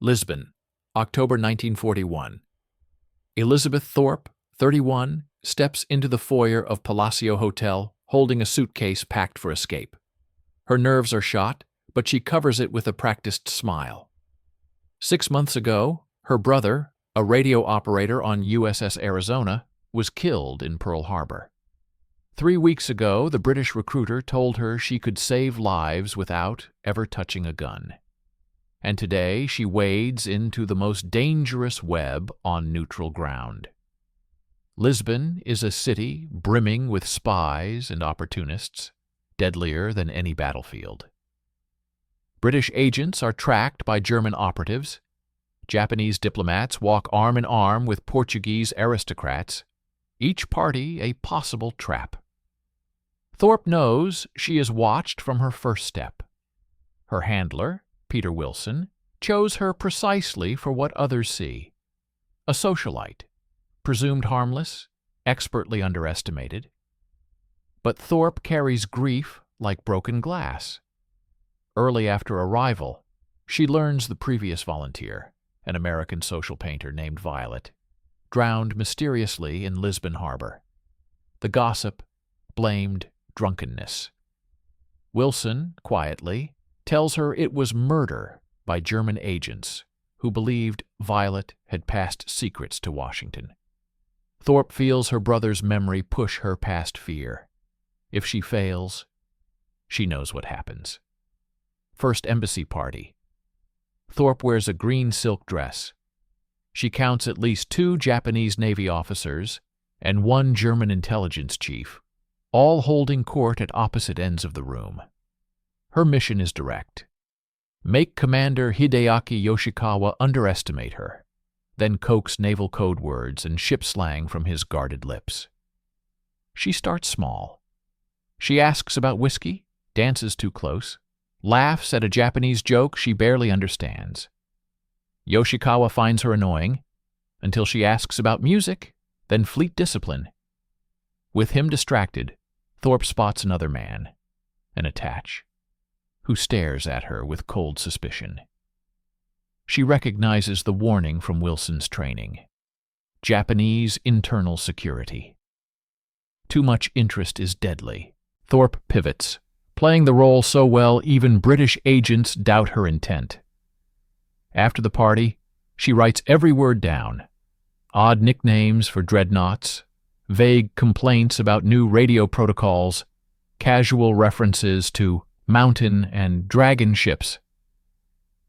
Lisbon, October 1941. Elizabeth Thorpe, 31, steps into the foyer of Palacio Hotel holding a suitcase packed for escape. Her nerves are shot, but she covers it with a practiced smile. 6 months ago, her brother, a radio operator on USS Arizona, was killed in Pearl Harbor. 3 weeks ago, the British recruiter told her she could save lives without ever touching a gun. And today she wades into the most dangerous web on neutral ground. Lisbon is a city brimming with spies and opportunists, deadlier than any battlefield. British agents are tracked by German operatives. Japanese diplomats walk arm in arm with Portuguese aristocrats, each party a possible trap. Thorpe knows she is watched from her first step. Her handler, Peter Wilson, chose her precisely for what others see. A socialite, presumed harmless, expertly underestimated. But Thorpe carries grief like broken glass. Early after arrival, she learns the previous volunteer, an American social painter named Violet, drowned mysteriously in Lisbon harbor. The gossip blamed drunkenness. Wilson, quietly, tells her it was murder by German agents who believed Violet had passed secrets to Washington. Thorpe feels her brother's memory push her past fear. If she fails, she knows what happens. First embassy party. Thorpe wears a green silk dress. She counts at least 2 Japanese Navy officers and 1 German intelligence chief, all holding court at opposite ends of the room. Her mission is direct. Make Commander Hideaki Yoshikawa underestimate her, then coax naval code words and ship slang from his guarded lips. She starts small. She asks about whiskey, dances too close, laughs at a Japanese joke she barely understands. Yoshikawa finds her annoying, until she asks about music, then fleet discipline. With him distracted, Thorpe spots another man, an attach, who stares at her with cold suspicion. She recognizes the warning from Wilson's training. Japanese internal security. Too much interest is deadly. Thorpe pivots, playing the role so well even British agents doubt her intent. After the party, she writes every word down. Odd nicknames for dreadnoughts, vague complaints about new radio protocols, casual references to mountain and dragon ships.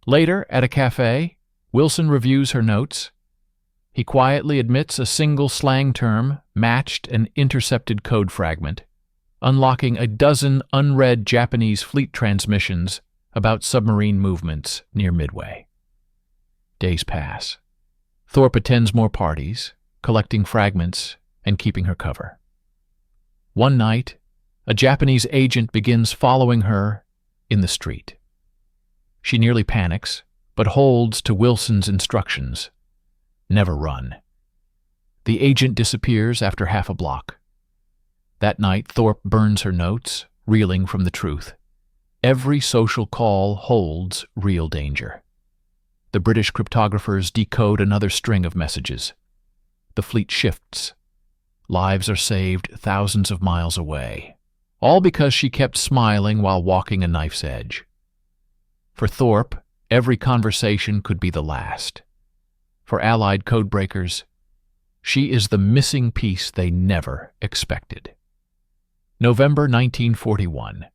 Later, at a cafe, Wilson reviews her notes. He quietly admits a single slang term matched an intercepted code fragment, unlocking a dozen unread Japanese fleet transmissions about submarine movements near Midway. Days pass. Thorpe attends more parties, collecting fragments and keeping her cover. One night, a Japanese agent begins following her in the street. She nearly panics, but holds to Wilson's instructions. Never run. The agent disappears after half a block. That night, Thorpe burns her notes, reeling from the truth. Every social call holds real danger. The British cryptographers decode another string of messages. The fleet shifts. Lives are saved thousands of miles away. All because she kept smiling while walking a knife's edge. For Thorpe, every conversation could be the last. For Allied codebreakers, she is the missing piece they never expected. November 1941.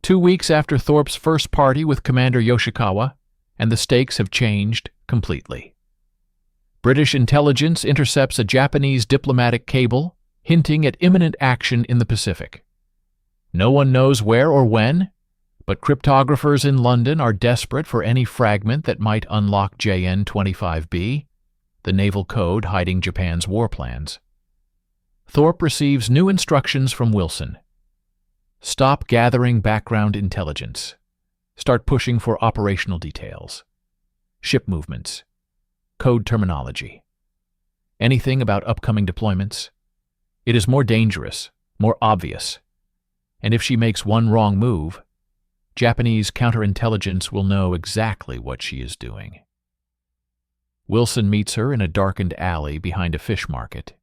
2 weeks after Thorpe's first party with Commander Yoshikawa, and the stakes have changed completely. British intelligence intercepts a Japanese diplomatic cable, hinting at imminent action in the Pacific. No one knows where or when, but cryptographers in London are desperate for any fragment that might unlock JN-25B, the naval code hiding Japan's war plans. Thorpe receives new instructions from Wilson. Stop gathering background intelligence. Start pushing for operational details. Ship movements. Code terminology. Anything about upcoming deployments. It is more dangerous, more obvious. And if she makes one wrong move, Japanese counterintelligence will know exactly what she is doing. Wilson meets her in a darkened alley behind a fish market.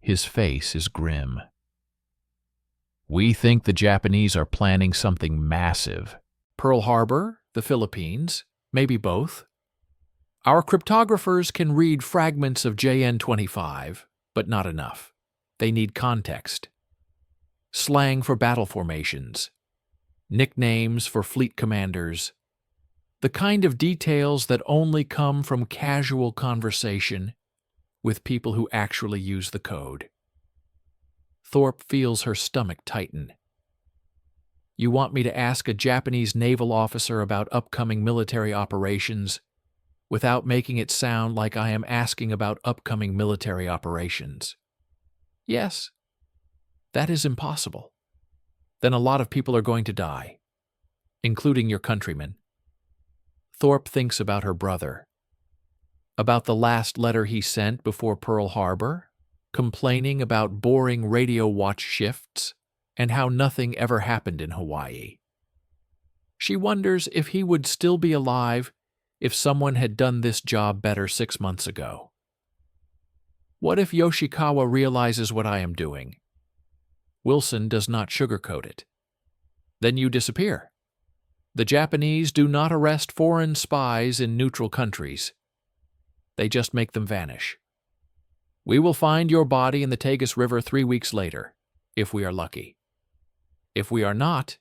His face is grim. We think the Japanese are planning something massive. Pearl Harbor, the Philippines, maybe both. Our cryptographers can read fragments of JN-25, but not enough. They need context. Slang for battle formations. Nicknames for fleet commanders. The kind of details that only come from casual conversation with people who actually use the code. Thorpe feels her stomach tighten. You want me to ask a Japanese naval officer about upcoming military operations without making it sound like I am asking about upcoming military operations? Yes. That is impossible. Then a lot of people are going to die, including your countrymen. Thorpe thinks about her brother, about the last letter he sent before Pearl Harbor, complaining about boring radio watch shifts and how nothing ever happened in Hawaii. She wonders if he would still be alive if someone had done this job better 6 months ago. What if Yoshikawa realizes what I am doing? Wilson does not sugarcoat it. Then you disappear. The Japanese do not arrest foreign spies in neutral countries. They just make them vanish. We will find your body in the Tagus River 3 weeks later, if we are lucky. If we are not,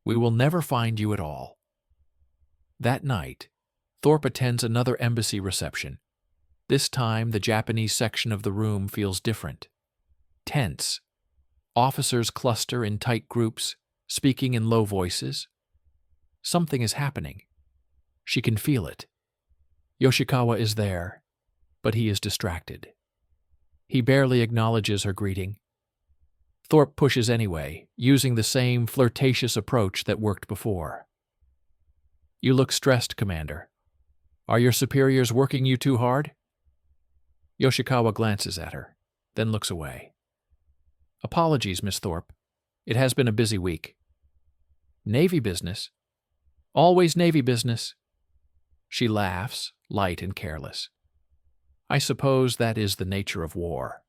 we will never find you at all. That night, Thorpe attends another embassy reception. This time, the Japanese section of the room feels different. Tense. Officers cluster in tight groups, speaking in low voices. Something is happening. She can feel it. Yoshikawa is there, but he is distracted. He barely acknowledges her greeting. Thorpe pushes anyway, using the same flirtatious approach that worked before. You look stressed, Commander. Are your superiors working you too hard? Yoshikawa glances at her, then looks away. Apologies, Miss Thorpe. It has been a busy week. Navy business? Always Navy business. She laughs, light and careless. I suppose that is the nature of war.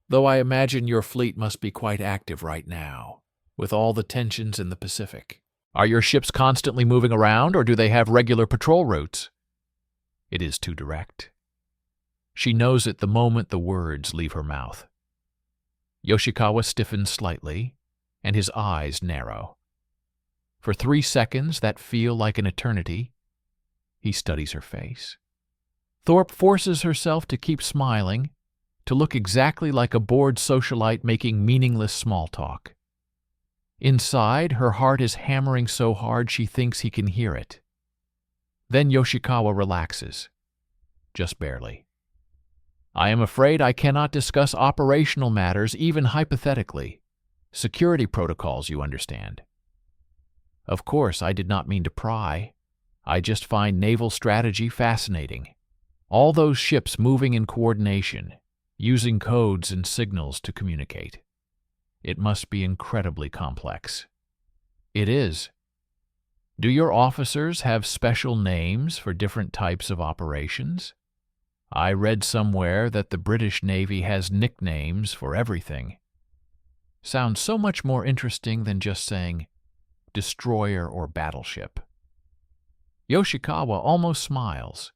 Though I imagine your fleet must be quite active right now, with all the tensions in the Pacific. Are your ships constantly moving around, or do they have regular patrol routes? It is too direct. She knows it the moment the words leave her mouth. Yoshikawa stiffens slightly, and his eyes narrow. For 3 seconds that feel like an eternity, he studies her face. Thorpe forces herself to keep smiling, to look exactly like a bored socialite making meaningless small talk. Inside, her heart is hammering so hard she thinks he can hear it. Then Yoshikawa relaxes, just barely. I am afraid I cannot discuss operational matters, even hypothetically. Security protocols, you understand. Of course, I did not mean to pry. I just find naval strategy fascinating. All those ships moving in coordination, using codes and signals to communicate. It must be incredibly complex. It is. Do your officers have special names for different types of operations? I read somewhere that the British Navy has nicknames for everything. Sounds so much more interesting than just saying destroyer or battleship. Yoshikawa almost smiles.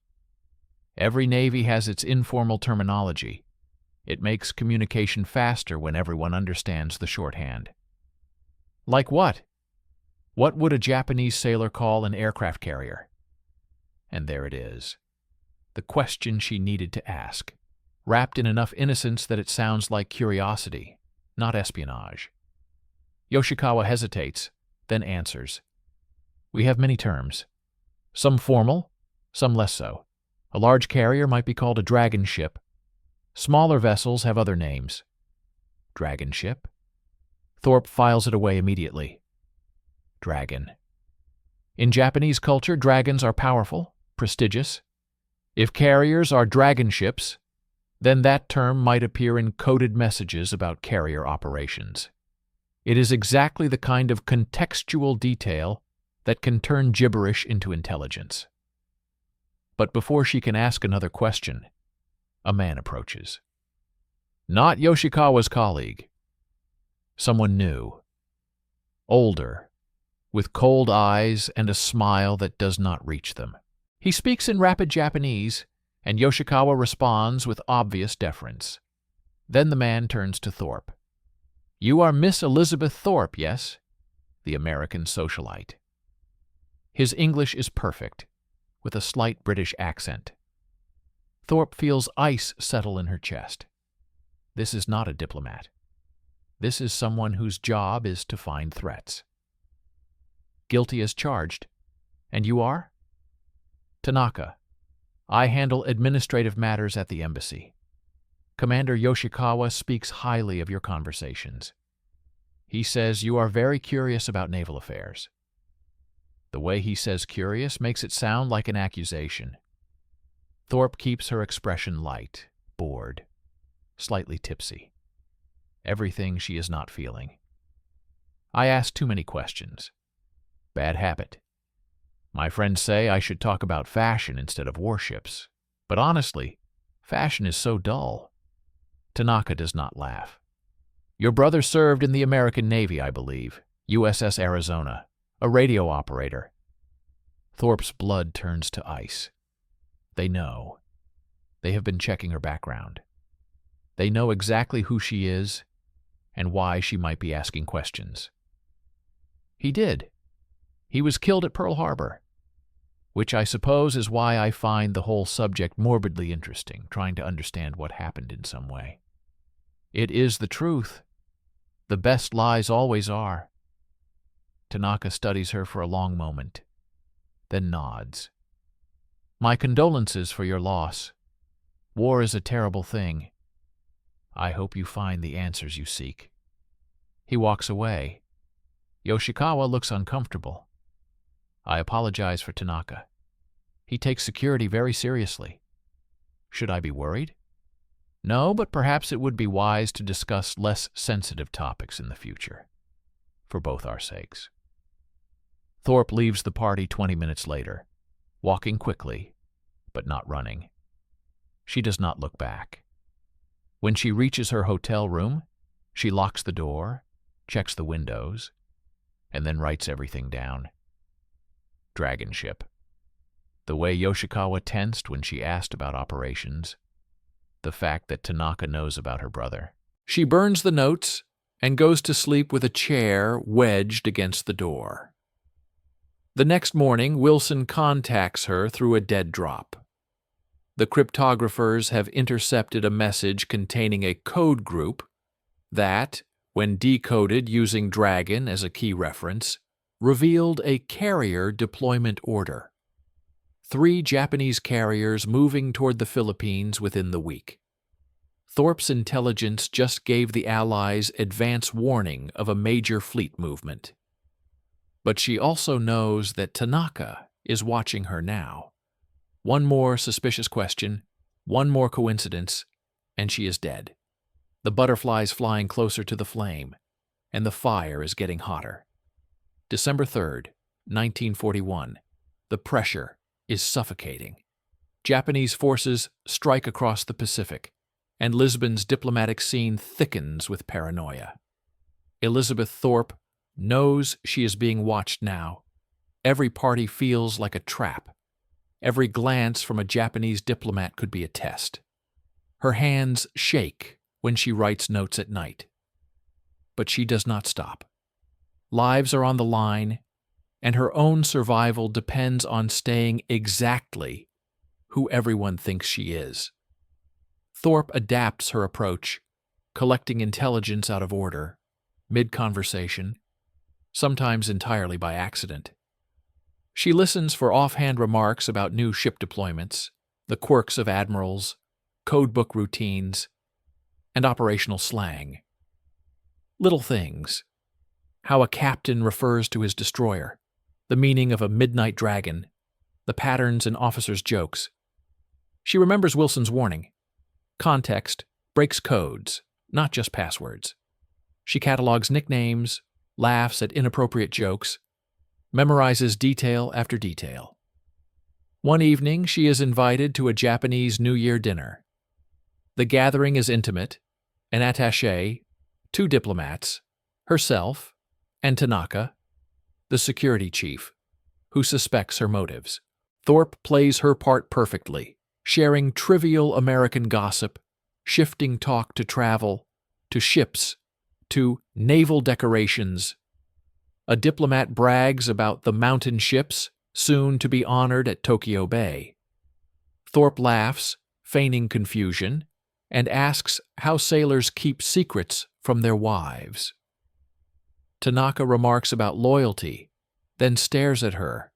Every navy has its informal terminology. It makes communication faster when everyone understands the shorthand. Like what? What would a Japanese sailor call an aircraft carrier? And there it is. The question she needed to ask, wrapped in enough innocence that it sounds like curiosity, not espionage. Yoshikawa hesitates, then answers. We have many terms. Some formal, some less so. A large carrier might be called a dragon ship. Smaller vessels have other names. Dragon ship? Thorpe files it away immediately. Dragon. In Japanese culture, dragons are powerful, prestigious. If carriers are dragon ships, then that term might appear in coded messages about carrier operations. It is exactly the kind of contextual detail that can turn gibberish into intelligence. But before she can ask another question, a man approaches. Not Yoshikawa's colleague. Someone new. Older, with cold eyes and a smile that does not reach them. He speaks in rapid Japanese, and Yoshikawa responds with obvious deference. Then the man turns to Thorpe. You are Miss Elizabeth Thorpe, yes? The American socialite. His English is perfect, with a slight British accent. Thorpe feels ice settle in her chest. This is not a diplomat. This is someone whose job is to find threats. Guilty as charged. And you are? Tanaka. I handle administrative matters at the embassy. Commander Yoshikawa speaks highly of your conversations. He says you are very curious about naval affairs. The way he says curious makes it sound like an accusation. Thorpe keeps her expression light, bored, slightly tipsy. Everything she is not feeling. I ask too many questions. Bad habit. My friends say I should talk about fashion instead of warships, but honestly, fashion is so dull. Tanaka does not laugh. Your brother served in the American Navy, I believe, USS Arizona, a radio operator. Thorpe's blood turns to ice. They know. They have been checking her background. They know exactly who she is and why she might be asking questions. He did. He was killed at Pearl Harbor, which I suppose is why I find the whole subject morbidly interesting, trying to understand what happened in some way. It is the truth. The best lies always are. Tanaka studies her for a long moment, then nods. My condolences for your loss. War is a terrible thing. I hope you find the answers you seek. He walks away. Yoshikawa looks uncomfortable. I apologize for Tanaka. He takes security very seriously. Should I be worried? No, but perhaps it would be wise to discuss less sensitive topics in the future, for both our sakes. Thorpe leaves the party 20 minutes later, walking quickly, but not running. She does not look back. When she reaches her hotel room, she locks the door, checks the windows, and then writes everything down. Dragon ship. The way Yoshikawa tensed when she asked about operations. The fact that Tanaka knows about her brother. She burns the notes and goes to sleep with a chair wedged against the door. The next morning, Wilson contacts her through a dead drop. The cryptographers have intercepted a message containing a code group that, when decoded using Dragon as a key reference, revealed a carrier deployment order. 3 Japanese carriers moving toward the Philippines within the week. Thorpe's intelligence just gave the Allies advance warning of a major fleet movement. But she also knows that Tanaka is watching her now. One more suspicious question, one more coincidence, and she is dead. The butterflies flying closer to the flame, and the fire is getting hotter. December 3rd, 1941. The pressure is suffocating. Japanese forces strike across the Pacific, and Lisbon's diplomatic scene thickens with paranoia. Elizabeth Thorpe knows she is being watched now. Every party feels like a trap. Every glance from a Japanese diplomat could be a test. Her hands shake when she writes notes at night. But she does not stop. Lives are on the line, and her own survival depends on staying exactly who everyone thinks she is. Thorpe adapts her approach, collecting intelligence out of order, mid-conversation, sometimes entirely by accident. She listens for offhand remarks about new ship deployments, the quirks of admirals, codebook routines, and operational slang. Little things. How a captain refers to his destroyer, the meaning of a midnight dragon, the patterns in officers' jokes. She remembers Wilson's warning. Context breaks codes, not just passwords. She catalogs nicknames, laughs at inappropriate jokes, memorizes detail after detail. One evening, she is invited to a Japanese New Year dinner. The gathering is intimate, an attaché, 2 diplomats, herself, and Tanaka, the security chief, who suspects her motives. Thorpe plays her part perfectly, sharing trivial American gossip, shifting talk to travel, to ships, to naval decorations. A diplomat brags about the mountain ships soon to be honored at Tokyo Bay. Thorpe laughs, feigning confusion, and asks how sailors keep secrets from their wives. Tanaka remarks about loyalty, then stares at her,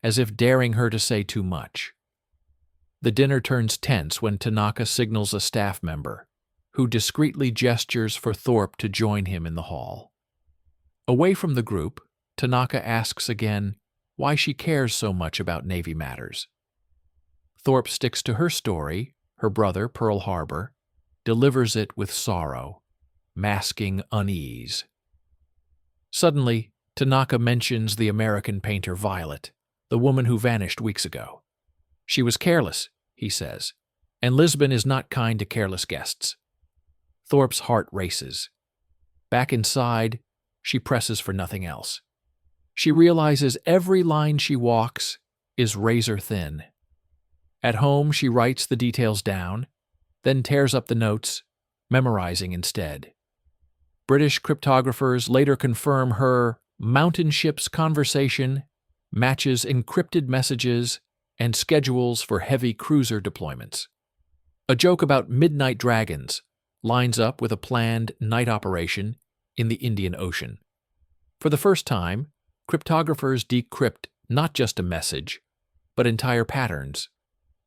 as if daring her to say too much. The dinner turns tense when Tanaka signals a staff member, who discreetly gestures for Thorpe to join him in the hall. Away from the group, Tanaka asks again why she cares so much about Navy matters. Thorpe sticks to her story, her brother, Pearl Harbor, delivers it with sorrow, masking unease. Suddenly, Tanaka mentions the American painter Violet, the woman who vanished weeks ago. She was careless, he says, and Lisbon is not kind to careless guests. Thorpe's heart races. Back inside, she presses for nothing else. She realizes every line she walks is razor thin. At home, she writes the details down, then tears up the notes, memorizing instead. British cryptographers later confirm her mountain ship's conversation matches encrypted messages and schedules for heavy cruiser deployments. A joke about midnight dragons lines up with a planned night operation in the Indian Ocean. For the first time, cryptographers decrypt not just a message, but entire patterns: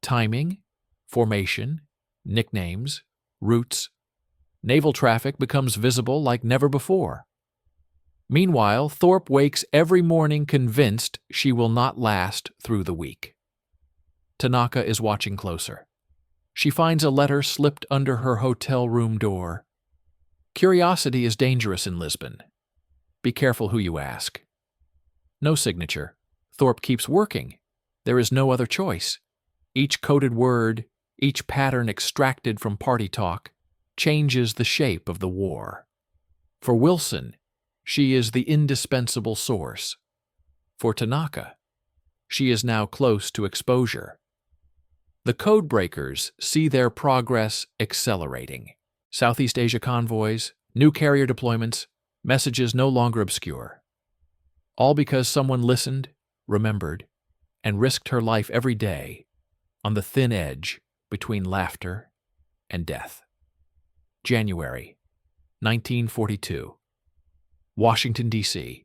timing, formation, nicknames, routes. Naval traffic becomes visible like never before. Meanwhile, Thorpe wakes every morning convinced she will not last through the week. Tanaka is watching closer. She finds a letter slipped under her hotel room door. Curiosity is dangerous in Lisbon. Be careful who you ask. No signature. Thorpe keeps working. There is no other choice. Each coded word, each pattern extracted from party talk, changes the shape of the war. For Wilson, she is the indispensable source. For Tanaka, she is now close to exposure. The codebreakers see their progress accelerating. Southeast Asia convoys, new carrier deployments, messages no longer obscure. All because someone listened, remembered, and risked her life every day on the thin edge between laughter and death. January 1942. Washington, D.C.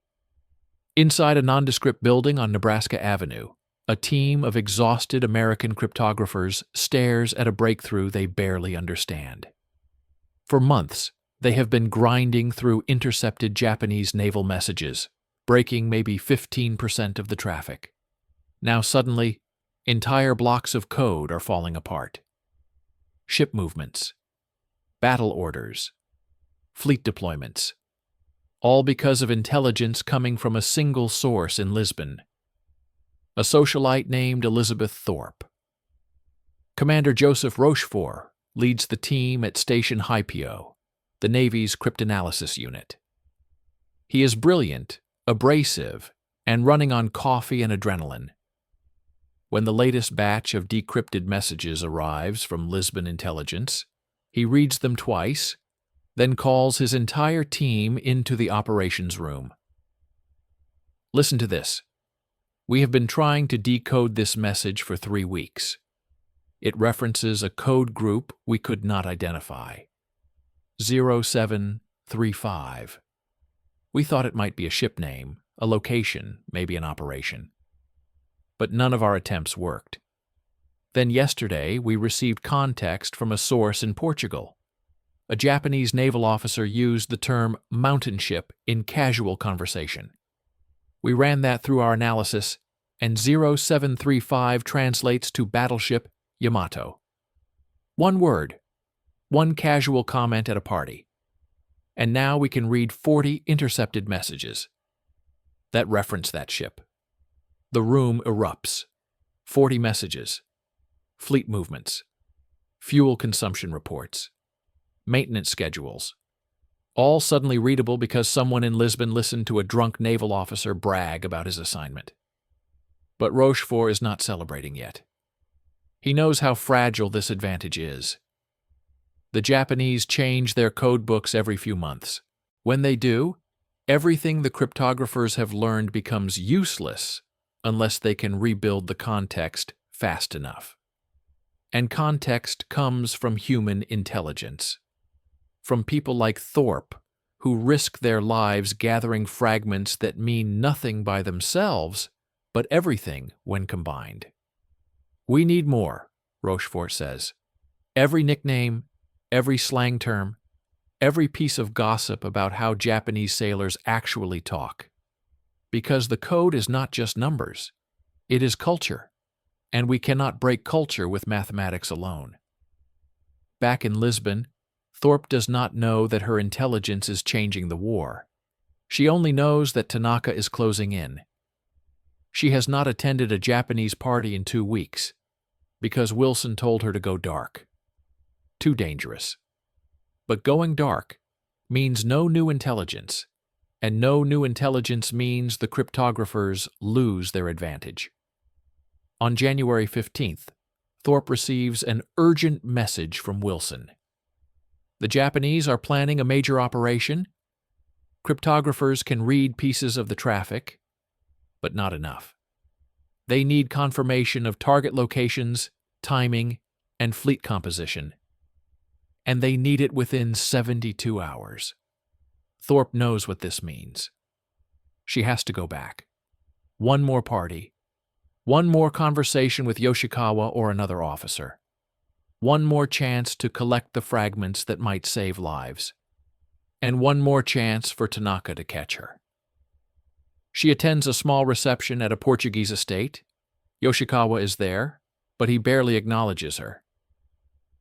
Inside a nondescript building on Nebraska Avenue, a team of exhausted American cryptographers stares at a breakthrough they barely understand. For months, they have been grinding through intercepted Japanese naval messages, breaking maybe 15% of the traffic. Now suddenly, entire blocks of code are falling apart. Ship movements, battle orders, fleet deployments, all because of intelligence coming from a single source in Lisbon, a socialite named Elizabeth Thorpe. Commander Joseph Rochefort leads the team at Station Hypio, the Navy's cryptanalysis unit. He is brilliant, abrasive, and running on coffee and adrenaline. When the latest batch of decrypted messages arrives from Lisbon intelligence, he reads them twice, then calls his entire team into the operations room. Listen to this. We have been trying to decode this message for 3 weeks. It references a code group we could not identify. 0735. We thought it might be a ship name, a location, maybe an operation. But none of our attempts worked. Then yesterday, we received context from a source in Portugal. A Japanese naval officer used the term mountain ship in casual conversation. We ran that through our analysis, and 0735 translates to battleship Yamato. One word, one casual comment at a party. And now we can read 40 intercepted messages that reference that ship. The room erupts. 40 messages. Fleet movements. Fuel consumption reports. Maintenance schedules. All suddenly readable because someone in Lisbon listened to a drunk naval officer brag about his assignment. But Rochefort is not celebrating yet. He knows how fragile this advantage is. The Japanese change their code books every few months. When they do, everything the cryptographers have learned becomes useless unless they can rebuild the context fast enough. And context comes from human intelligence. From people like Thorpe, who risk their lives gathering fragments that mean nothing by themselves, but everything when combined. We need more, Rochefort says. Every nickname, every slang term, every piece of gossip about how Japanese sailors actually talk. Because the code is not just numbers, it is culture, and we cannot break culture with mathematics alone. Back in Lisbon, Thorpe does not know that her intelligence is changing the war. She only knows that Tanaka is closing in. She has not attended a Japanese party in 2 weeks because Wilson told her to go dark. Too dangerous. But going dark means no new intelligence, and no new intelligence means the cryptographers lose their advantage. On January 15th, Thorpe receives an urgent message from Wilson. The Japanese are planning a major operation. Cryptographers can read pieces of the traffic, but not enough. They need confirmation of target locations, timing, and fleet composition. And they need it within 72 hours. Thorpe knows what this means. She has to go back. One more party. One more conversation with Yoshikawa or another officer. One more chance to collect the fragments that might save lives. And one more chance for Tanaka to catch her. She attends a small reception at a Portuguese estate. Yoshikawa is there, but he barely acknowledges her.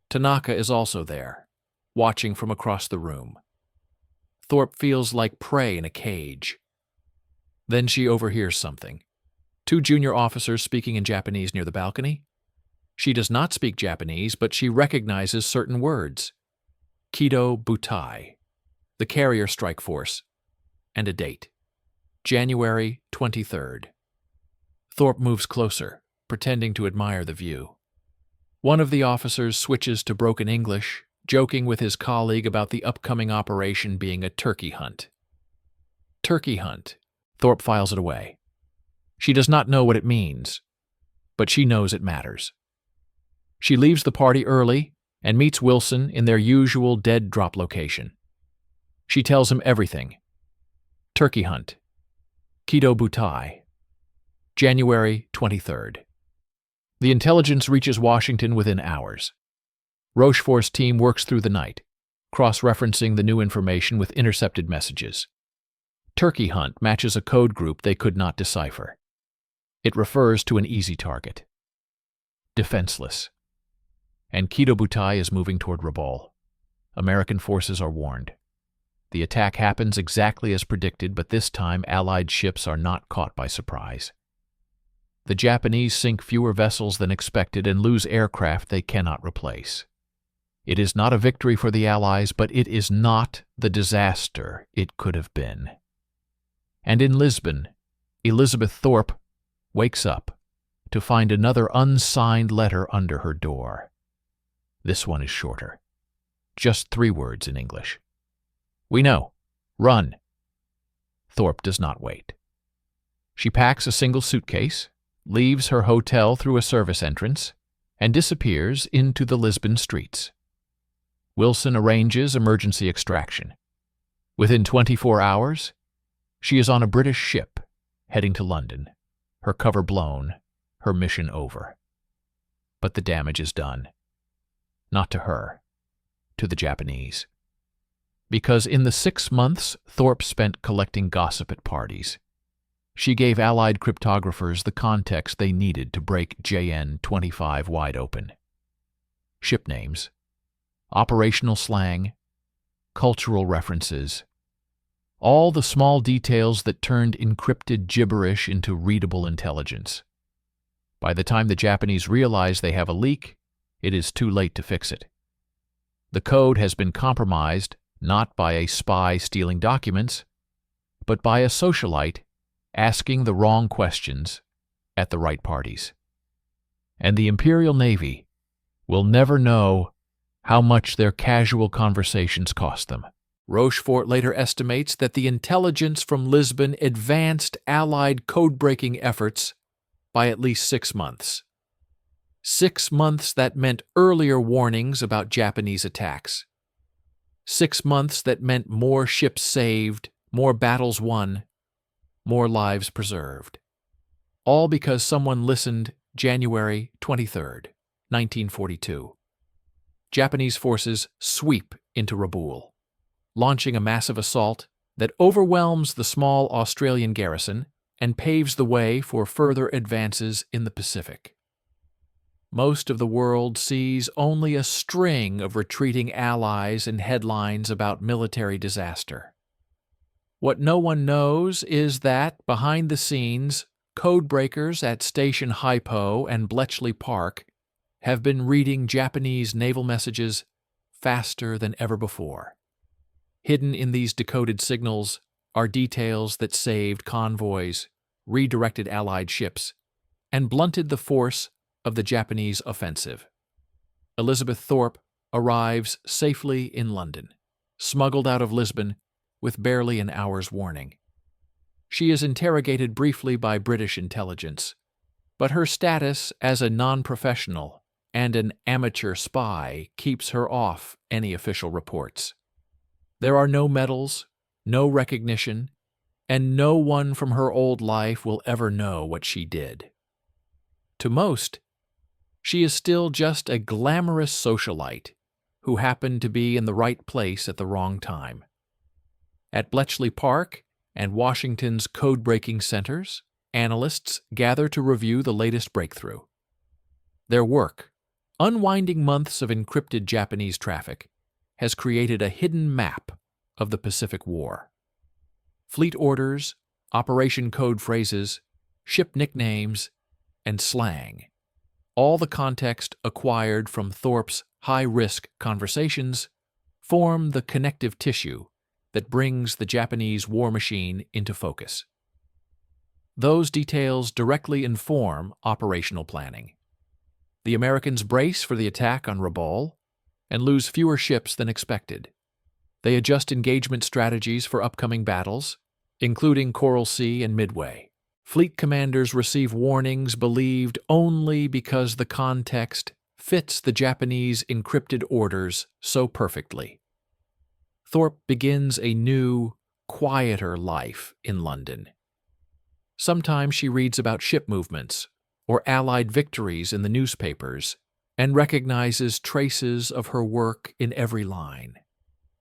Tanaka is also there, watching from across the room. Thorpe feels like prey in a cage. Then she overhears something. 2 junior officers speaking in Japanese near the balcony. She does not speak Japanese, but she recognizes certain words. Kido Butai, the carrier strike force, and a date. January 23rd. Thorpe moves closer, pretending to admire the view. One of the officers switches to broken English, joking with his colleague about the upcoming operation being a turkey hunt. Turkey hunt. Thorpe files it away. She does not know what it means, but she knows it matters. She leaves the party early and meets Wilson in their usual dead drop location. She tells him everything. Turkey hunt. Kido Butai. January 23rd. The intelligence reaches Washington within hours. Rochefort's team works through the night, cross-referencing the new information with intercepted messages. Turkey hunt matches a code group they could not decipher. It refers to an easy target. Defenseless. And Kido Butai is moving toward Rabaul. American forces are warned. The attack happens exactly as predicted, but this time Allied ships are not caught by surprise. The Japanese sink fewer vessels than expected and lose aircraft they cannot replace. It is not a victory for the Allies, but it is not the disaster it could have been. And in Lisbon, Elizabeth Thorpe wakes up to find another unsigned letter under her door. This one is shorter. Just 3 words in English. We know. Run. Thorpe does not wait. She packs a single suitcase, leaves her hotel through a service entrance, and disappears into the Lisbon streets. Wilson arranges emergency extraction. Within 24 hours, she is on a British ship heading to London, her cover blown, her mission over. But the damage is done. Not to her, to the Japanese. Because in the 6 months Thorpe spent collecting gossip at parties, she gave Allied cryptographers the context they needed to break JN 25 wide open. Ship names, operational slang, cultural references, all the small details that turned encrypted gibberish into readable intelligence. By the time the Japanese realize they have a leak, it is too late to fix it. The code has been compromised not by a spy stealing documents, but by a socialite asking the wrong questions at the right parties. And the Imperial Navy will never know how much their casual conversations cost them. Rochefort later estimates that the intelligence from Lisbon advanced Allied code-breaking efforts by at least 6 months. 6 months that meant earlier warnings about Japanese attacks. 6 months that meant more ships saved, more battles won, more lives preserved. All because someone listened January 23rd, 1942. Japanese forces sweep into Rabaul, launching a massive assault that overwhelms the small Australian garrison and paves the way for further advances in the Pacific. Most of the world sees only a string of retreating allies and headlines about military disaster. What no one knows is that, behind the scenes, codebreakers at Station Hypo and Bletchley Park have been reading Japanese naval messages faster than ever before. Hidden in these decoded signals are details that saved convoys, redirected Allied ships, and blunted the force of the Japanese offensive. Elizabeth Thorpe arrives safely in London, smuggled out of Lisbon with barely an hour's warning. She is interrogated briefly by British intelligence, but her status as a non-professional and an amateur spy keeps her off any official reports. There are no medals, no recognition, and no one from her old life will ever know what she did. To most, she is still just a glamorous socialite who happened to be in the right place at the wrong time. At Bletchley Park and Washington's code-breaking centers, analysts gather to review the latest breakthrough. Their work, unwinding months of encrypted Japanese traffic, has created a hidden map of the Pacific War. Fleet orders, operation code phrases, ship nicknames, and slang. All the context acquired from Thorpe's high-risk conversations form the connective tissue that brings the Japanese war machine into focus. Those details directly inform operational planning. The Americans brace for the attack on Rabaul and lose fewer ships than expected. They adjust engagement strategies for upcoming battles, including Coral Sea and Midway. Fleet commanders receive warnings believed only because the context fits the Japanese encrypted orders so perfectly. Thorpe begins a new, quieter life in London. Sometimes she reads about ship movements or Allied victories in the newspapers and recognizes traces of her work in every line.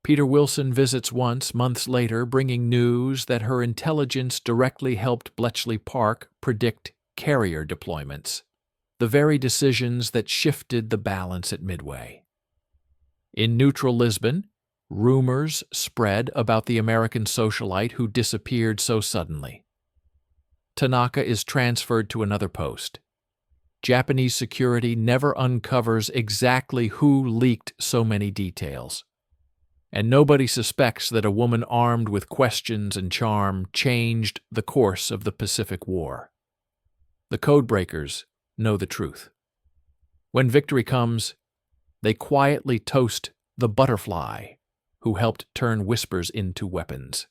Peter Wilson visits once, months later, bringing news that her intelligence directly helped Bletchley Park predict carrier deployments, the very decisions that shifted the balance at Midway. In neutral Lisbon, rumors spread about the American socialite who disappeared so suddenly. Tanaka is transferred to another post. Japanese security never uncovers exactly who leaked so many details. And nobody suspects that a woman armed with questions and charm changed the course of the Pacific War. The codebreakers know the truth. When victory comes, they quietly toast the butterfly who helped turn whispers into weapons.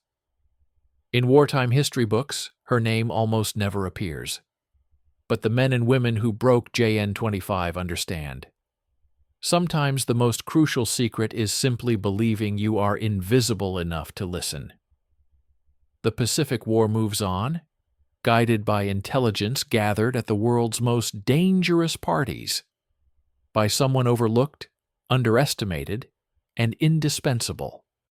In wartime history books, her name almost never appears. But the men and women who broke JN-25 understand. Sometimes the most crucial secret is simply believing you are invisible enough to listen. The Pacific War moves on, guided by intelligence gathered at the world's most dangerous parties, by someone overlooked, underestimated, and indispensable.